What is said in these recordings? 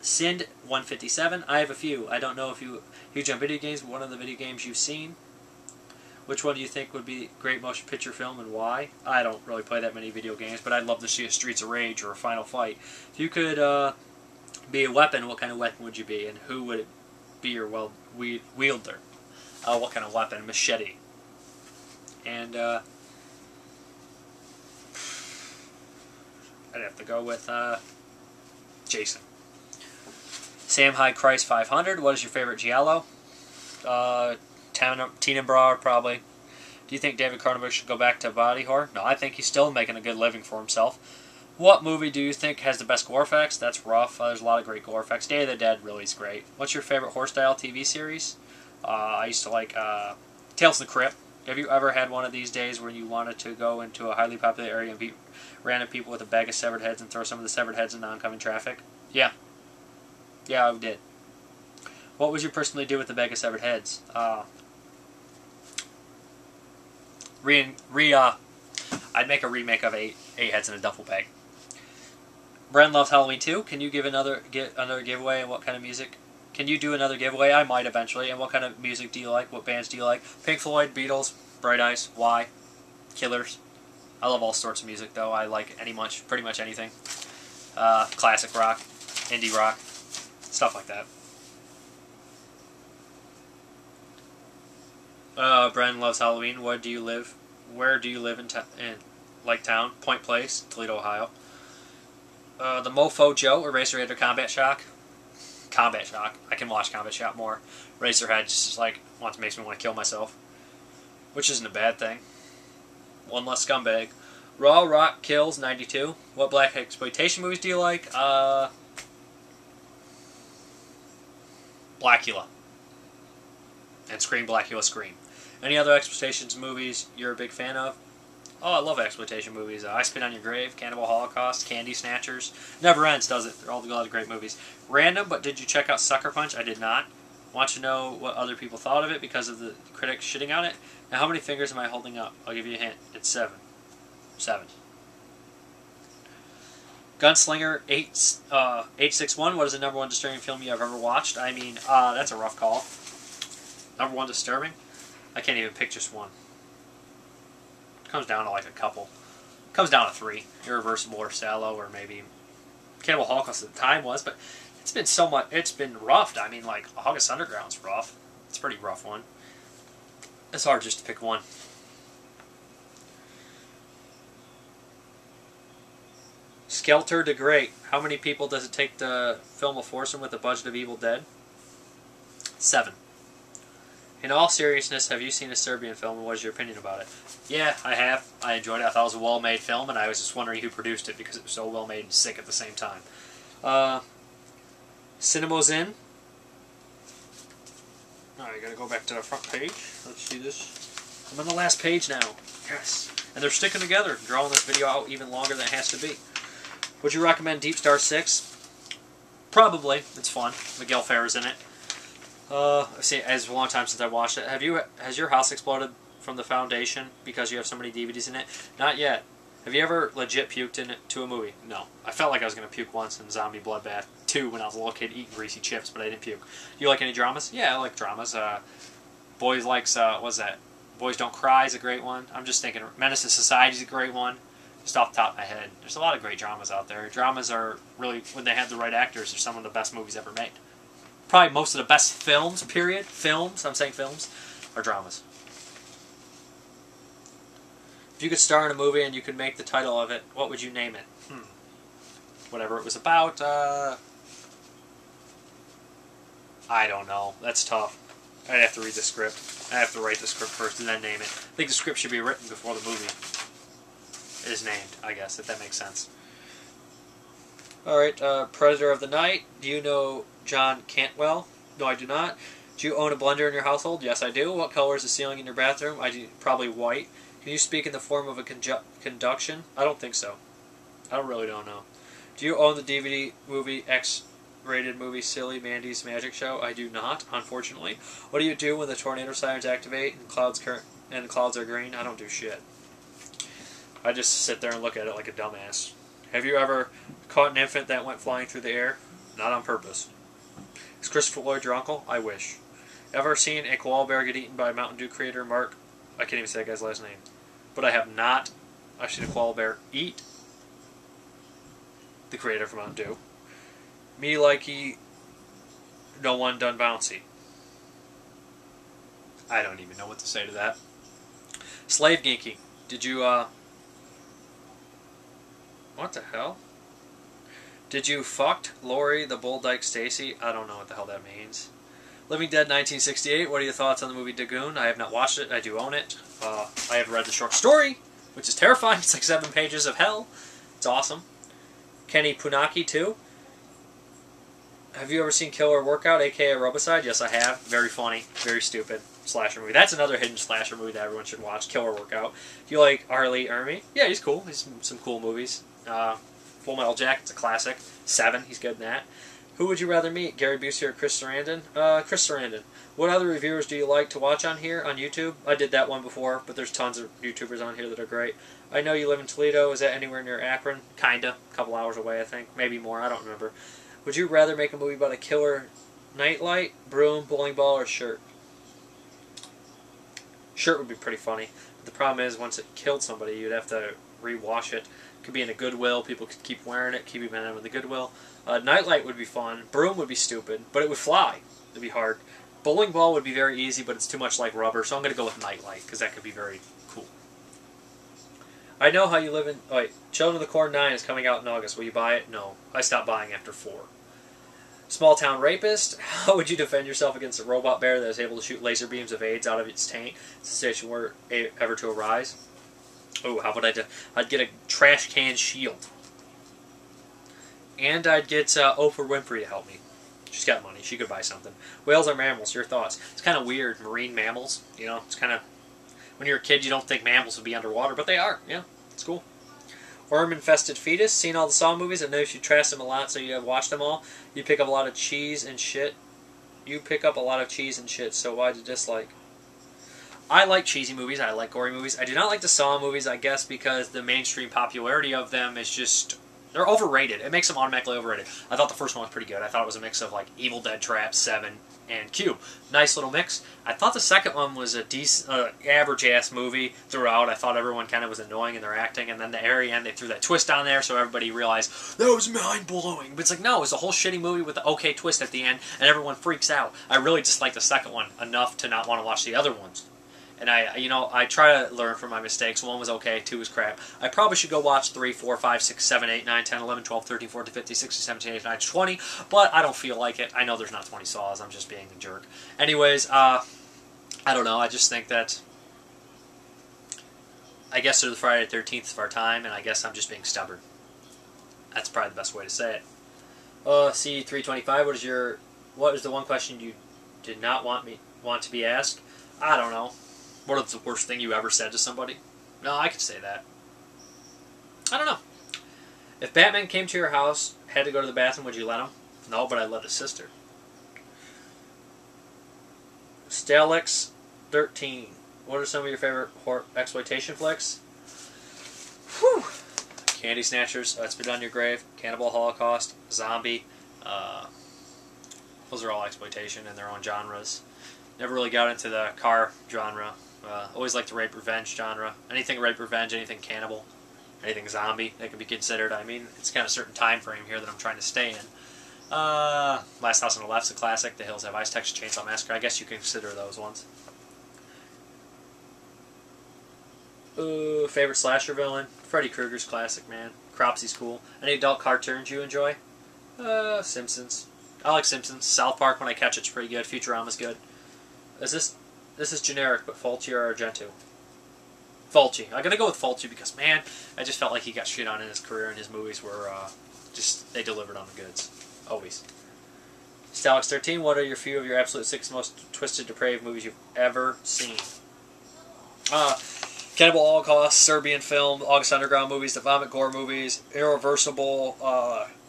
Sind 157. I have a few. I don't know if you huge on video games, but one of the video games you've seen. Which one do you think would be a great motion picture film and why? I don't really play that many video games, but I'd love to see a Streets of Rage or a Final Fight. If you could be a weapon, what kind of weapon would you be, and who would it be your wielder? What kind of weapon? Machete. And I'd have to go with Jason. Sam High Christ 500. What is your favorite giallo? Tenenbaum, probably. Do you think David Cronenberg should go back to body horror? No, I think he's still making a good living for himself. What movie do you think has the best gore effects? That's rough. There's a lot of great gore effects. Day of the Dead really is great. What's your favorite horror-style TV series? I used to like Tales from the Crypt. Have you ever had one of these days where you wanted to go into a highly popular area and beat random people with a bag of severed heads and throw some of the severed heads into oncoming traffic? Yeah. Yeah, I did. What would you personally do with the bag of severed heads? I'd make a remake of eight heads in a duffel bag. Bren loves Halloween too. Can you give another giveaway, and what kind of music? Can you do another giveaway? I might eventually. And what kind of music do you like? What bands do you like? Pink Floyd, Beatles, Bright Eyes, Why, Killers. I love all sorts of music though. I like pretty much anything. Classic rock, indie rock, stuff like that. Bren loves Halloween. Where do you live in town? Point Place, Toledo, Ohio. The Mofo Joe, Eraserhead or Combat Shock? Combat Shock. I can watch Combat Shock more. Eraserhead just like makes me want to kill myself, which isn't a bad thing. One less scumbag. Raw Rock Kills 92. What black exploitation movies do you like? Blackula. And Scream, Blackula, Scream. Any other exploitation movies you're a big fan of? Oh, I love exploitation movies. I Spit on Your Grave, Cannibal Holocaust, Candy Snatchers. Never ends, does it? They're all a lot of great movies. Random, but did you check out Sucker Punch? I did not. Want to know what other people thought of it because of the critics shitting on it? Now, how many fingers am I holding up? I'll give you a hint. It's 7. 7. Gunslinger 861. What is the #1 disturbing film you have ever watched? I mean, that's a rough call. #1 disturbing? I can't even pick just one. It comes down to like a couple. It comes down to 3. Irreversible or Sallow or maybe Cannibal Holocaust at the time was, but it's been so much. It's been rough. I mean, like August Underground's rough. It's a pretty rough one. It's hard just to pick one. Skelter to Great. How many people does it take to film a foursome with the budget of Evil Dead? 7. In all seriousness, have you seen a Serbian film and what is your opinion about it? Yeah, I have. I enjoyed it. I thought it was a well-made film and I was just wondering who produced it because it was so well-made and sick at the same time. Cinemo's In. Alright, gotta go back to the front page. Let's see this. I'm on the last page now. Yes. And they're sticking together, drawing this video out even longer than it has to be. Would you recommend Deep Star 6? Probably. It's fun. Miguel Ferrer's in it. I've seen it's a long time since I watched it. Has your house exploded from the foundation because you have so many DVDs in it? Not yet. Have you ever legit puked into a movie? No. I felt like I was going to puke once in Zombie Bloodbath 2 when I was a little kid eating greasy chips, but I didn't puke. Do you like any dramas? Yeah, I like dramas. Boys likes, what's that? Boys Don't Cry is a great one. I'm just thinking Menace to Society is a great one. Just off the top of my head. There's a lot of great dramas out there. Dramas are really, when they have the right actors, they're some of the best movies ever made. Probably most of the best films, period. Films, I'm saying films, are dramas. If you could star in a movie and you could make the title of it, what would you name it? Whatever it was about, I don't know. That's tough. I'd have to read the script. I have to write the script first and then name it. I think the script should be written before the movie is named, I guess, if that makes sense. Alright, Predator of the Night. Do you know John Cantwell? No, I do not. Do you own a blender in your household? Yes, I do. What color is the ceiling in your bathroom? I do. Probably white. Can you speak in the form of a conduction? I don't think so. I really don't know. Do you own the DVD movie X-rated movie Silly Mandy's Magic Show? I do not, unfortunately. What do you do when the tornado sirens activate and the clouds are green? I don't do shit. I just sit there and look at it like a dumbass. Have you ever caught an infant that went flying through the air? Not on purpose. Is Christopher Lloyd your uncle? I wish. Ever seen a koala bear get eaten by Mountain Dew creator Mark? I can't even say that guy's last name. But I have not actually seen a koala bear eat the creator from Mountain Dew. Me likey, no one done bouncy. I don't even know what to say to that. Slave Ginky. Did you, what the hell? Did you fucked Lori the Bull Dyke Stacy? I don't know what the hell that means. Living Dead 1968. What are your thoughts on the movie Dune? I have not watched it. I do own it. I have read the short story, which is terrifying. It's like 7 pages of hell. It's awesome. Kenny Punaki too. Have you ever seen Killer Workout, aka Robicide? Yes, I have. Very funny. Very stupid. Slasher movie. That's another hidden slasher movie that everyone should watch. Killer Workout. If you like Arlie Ermey, yeah, he's cool. He's some cool movies. Full Metal Jacket's a classic. 7, he's good in that. Who would you rather meet, Gary Busey or Chris Sarandon? Chris Sarandon. What other reviewers do you like to watch on here, on YouTube? I did that one before, but there's tons of YouTubers on here that are great. I know you live in Toledo. Is that anywhere near Akron? Kinda. A couple hours away, I think. Maybe more. I don't remember. Would you rather make a movie about a killer nightlight, broom, bowling ball, or shirt? Shirt would be pretty funny. But the problem is, once it killed somebody, you'd have to rewash it. Could be in a Goodwill. People could keep wearing it. Keep even in the Goodwill. Nightlight would be fun. Broom would be stupid, but it would fly. It'd be hard. Bowling ball would be very easy, but it's too much like rubber, so I'm going to go with Nightlight, because that could be very cool. I know how you live in... Oh, wait. Children of the Corn 9 is coming out in August. Will you buy it? No. I stopped buying after 4. Small Town Rapist. How would you defend yourself against a robot bear that is able to shoot laser beams of AIDS out of its taint? It's a situation were ever to arise. Oh, how would I do? I'd get a trash can shield. And I'd get Oprah Winfrey to help me. She's got money. She could buy something. Whales are mammals. Your thoughts? It's kind of weird. Marine mammals. You know, it's kind of... When you're a kid, you don't think mammals would be underwater, but they are. Yeah, it's cool. Worm-infested fetus. Seen all the Saw movies. I know you trash them a lot, so you have watched them all. You pick up a lot of cheese and shit. You pick up a lot of cheese and shit, so why'd you dislike? I like cheesy movies. I like gory movies. I do not like the Saw movies, I guess, because the mainstream popularity of them is just... They're overrated. It makes them automatically overrated. I thought the first one was pretty good. I thought it was a mix of like Evil Dead, Trap, 7, and Cube. Nice little mix. I thought the second one was a decent, average-ass movie throughout. I thought everyone kind of was annoying in their acting, and then the very end they threw that twist on there so everybody realized, that was mind-blowing. But it's like, no, it was a whole shitty movie with the okay twist at the end, and everyone freaks out. I really disliked the second one enough to not want to watch the other ones. And I try to learn from my mistakes. 1 was okay, 2 was crap. I probably should go watch 3, 4, 5, 6, 7, 8, 9, 10, 11, 12, 13, 14, 15, 16, 17, 18, 19, 20. But I don't feel like it. I know there's not 20 Saws. I'm just being a jerk. Anyways, I don't know. I just think that... I guess they're the Friday the 13th of our time, and I guess I'm just being stubborn. That's probably the best way to say it. C325, what is the one question you did not want to be asked? I don't know. What is the worst thing you ever said to somebody? No, I could say that. I don't know. If Batman came to your house, had to go to the bathroom, would you let him? No, but I'd let his sister. Stalix13. What are some of your favorite exploitation flicks? Whew. Candy Snatchers, Spit on Your Grave, Cannibal Holocaust, Zombie. Those are all exploitation in their own genres. Never really got into the car genre. Always liked the rape revenge genre. Anything rape revenge, anything cannibal, anything zombie that could be considered. I mean, it's kind of a certain time frame here that I'm trying to stay in. Last House on the Left's a classic. The Hills Have Eyes, Texas Chainsaw Massacre. I guess you can consider those ones. Favorite slasher villain? Freddy Krueger's classic, man. Cropsy's cool. Any adult cartoons you enjoy? Simpsons. I like Simpsons. South Park, when I catch it's pretty good. Futurama's good. This is generic, but Fulci or Argento? Fulci. I'm going to go with Fulci because, man, I just felt like he got shit on in his career, and his movies were, they delivered on the goods. Always. Stalix13, what are your few of your absolute 6 most twisted, depraved movies you've ever seen? Cannibal Holocaust, Serbian film, August Underground movies, the Vomit Gore movies, Irreversible,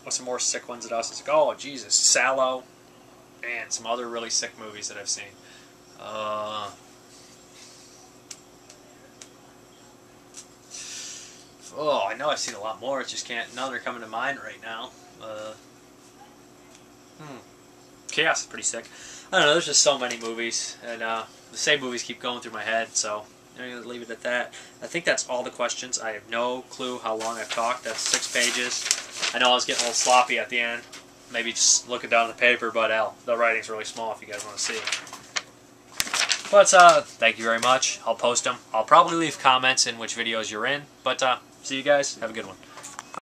what's some more sick ones that I was like, oh, Jesus, Sallow, and some other really sick movies that I've seen. I know I've seen a lot more. It's just none are coming to mind right now. Chaos is pretty sick. I don't know, there's just so many movies, and the same movies keep going through my head, so I'm going to leave it at that. I think that's all the questions. I have no clue how long I've talked. That's 6 pages. I know I was getting a little sloppy at the end. Maybe just looking down the paper, but the writing's really small if you guys want to see it. But thank you very much. I'll post them. I'll probably leave comments in which videos you're in, but see you guys. Have a good one.